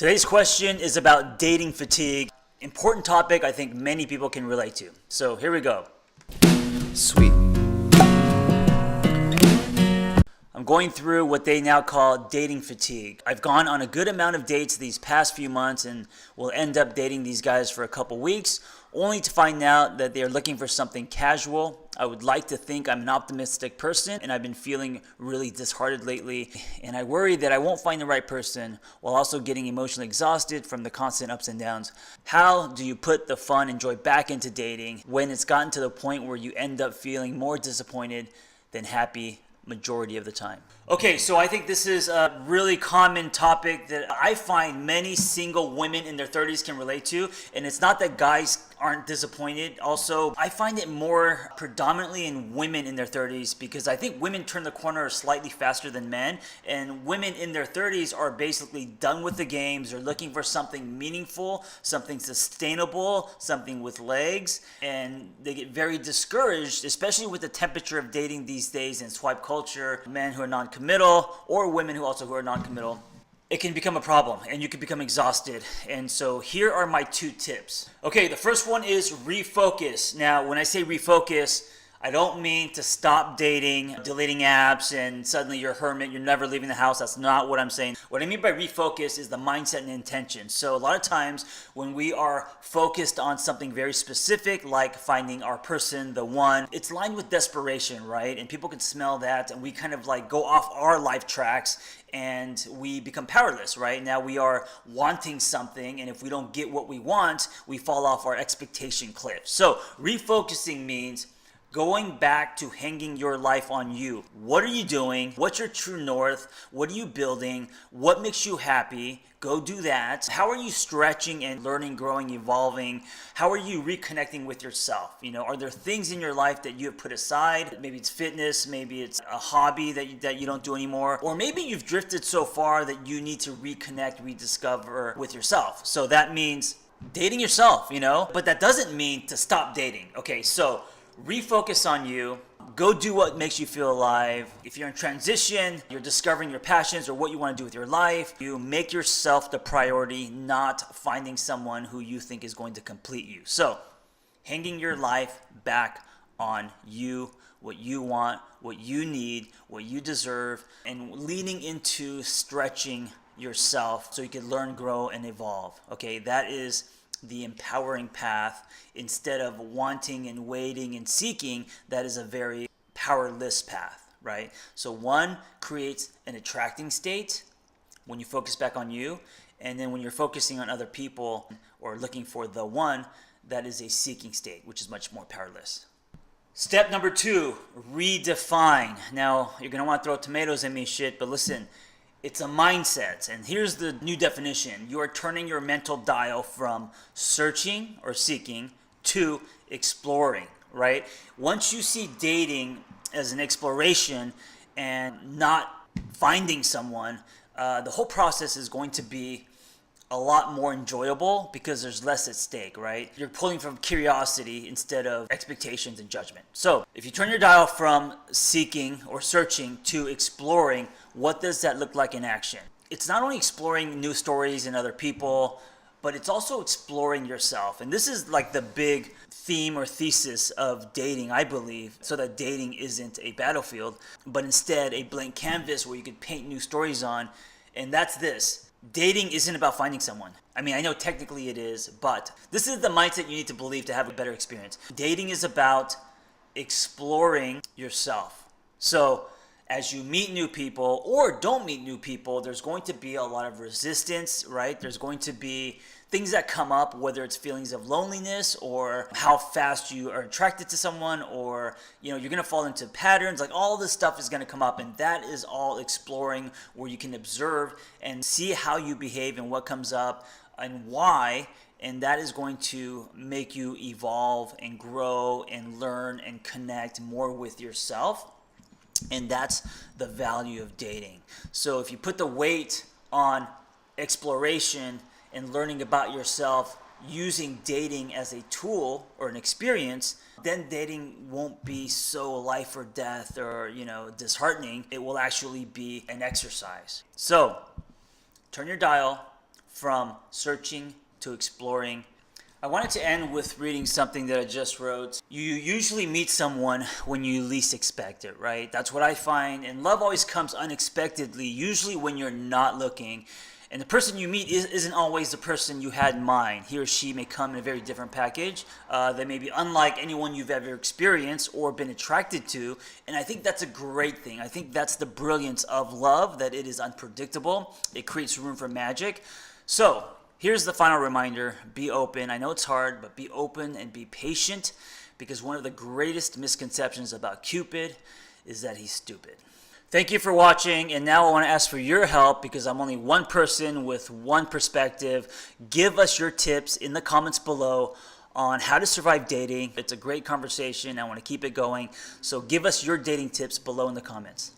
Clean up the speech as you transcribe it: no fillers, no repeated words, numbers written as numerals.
Today's question is about dating fatigue. Important topic I think many people can relate to. So here we go. Sweet. I'm going through what they now call dating fatigue. I've gone on a good amount of dates these past few months and will end up dating these guys for a couple weeks, only to find out that they're looking for something casual. I would like to think I'm an optimistic person, and I've been feeling really disheartened lately, and I worry that I won't find the right person while also getting emotionally exhausted from the constant ups and downs. How do you put the fun and joy back into dating when it's gotten to the point where you end up feeling more disappointed than happy majority of the time? Okay, so I think this is a really common topic that I find many single women in their 30s can relate to, and it's not that guys aren't disappointed. Also, I find it more predominantly in women in their 30s because I think women turn the corner slightly faster than men, and women in their 30s are basically done with the games. They're looking for something meaningful, something sustainable, something with legs, and they get very discouraged, especially with the temperature of dating these days and swipe culture. Men who are non-committal or women who are non-committal, it can become a problem and you can become exhausted. And so here are my 2 tips. Okay, the first one is refocus. Now, when I say refocus, I don't mean to stop dating, deleting apps, and suddenly you're a hermit, you're never leaving the house. That's not what I'm saying. What I mean by refocus is the mindset and intention. So a lot of times when we are focused on something very specific, like finding our person, the one, it's lined with desperation, right? And people can smell that, and we kind of like go off our life tracks and we become powerless, right? Now we are wanting something, and if we don't get what we want, we fall off our expectation cliff. So refocusing means going back to hanging your life on you. What are you doing? What's your true north? What are you building? What makes you happy? Go do that. How are you stretching and learning, growing, evolving? How are you reconnecting with yourself? Are there things in your life that you have put aside? Maybe it's fitness, maybe it's a hobby that you don't do anymore, or maybe you've drifted so far that you need to reconnect, rediscover with yourself. So that means dating yourself, but that doesn't mean to stop dating. Okay, so refocus on you. Go do what makes you feel alive. If you're in transition, you're discovering your passions or what you want to do with your life, you make yourself the priority, not finding someone who you think is going to complete you. So, hanging your life back on you, what you want, what you need, what you deserve, and leaning into stretching yourself so you can learn, grow, and evolve. Okay, that is the empowering path. Instead of wanting and waiting and seeking, that is a very powerless path, right? So one creates an attracting state when you focus back on you, and then when you're focusing on other people or looking for the one, that is a seeking state, which is much more powerless. Step number 2, redefine. Now, you're going to want to throw tomatoes at me, but listen, it's a mindset, and here's the new definition. You are turning your mental dial from searching or seeking to exploring, right? Once you see dating as an exploration and not finding someone, the whole process is going to be a lot more enjoyable because there's less at stake, right? You're pulling from curiosity instead of expectations and judgment. So if you turn your dial from seeking or searching to exploring, what does that look like in action? It's not only exploring new stories and other people, but it's also exploring yourself. And this is like the big theme or thesis of dating, I believe, so that dating isn't a battlefield, but instead a blank canvas where you could paint new stories on. And that's this. Dating isn't about finding someone. I mean, I know technically it is, but this is the mindset you need to believe to have a better experience. Dating is about exploring yourself. So as you meet new people or don't meet new people, there's going to be a lot of resistance, right? There's going to be things that come up, whether it's feelings of loneliness or how fast you are attracted to someone, or you're going to fall into patterns. Like all this stuff is going to come up, and that is all exploring, where you can observe and see how you behave and what comes up and why. And that is going to make you evolve and grow and learn and connect more with yourself. And that's the value of dating. So if you put the weight on exploration and learning about yourself, using dating as a tool or an experience, then dating won't be so life or death or, disheartening. It will actually be an exercise. So turn your dial from searching to exploring. I wanted to end with reading something that I just wrote. You usually meet someone when you least expect it, right? That's what I find. And love always comes unexpectedly, usually when you're not looking. And the person you meet isn't always the person you had in mind. He or she may come in a very different package. They may be unlike anyone you've ever experienced or been attracted to. And I think that's a great thing. I think that's the brilliance of love, that it is unpredictable. It creates room for magic. So, here's the final reminder. Be open. I know it's hard, but be open and be patient, because one of the greatest misconceptions about Cupid is that he's stupid. Thank you for watching, and now I want to ask for your help, because I'm only one person with one perspective. Give us your tips in the comments below on how to survive dating. It's a great conversation. I want to keep it going. So give us your dating tips below in the comments.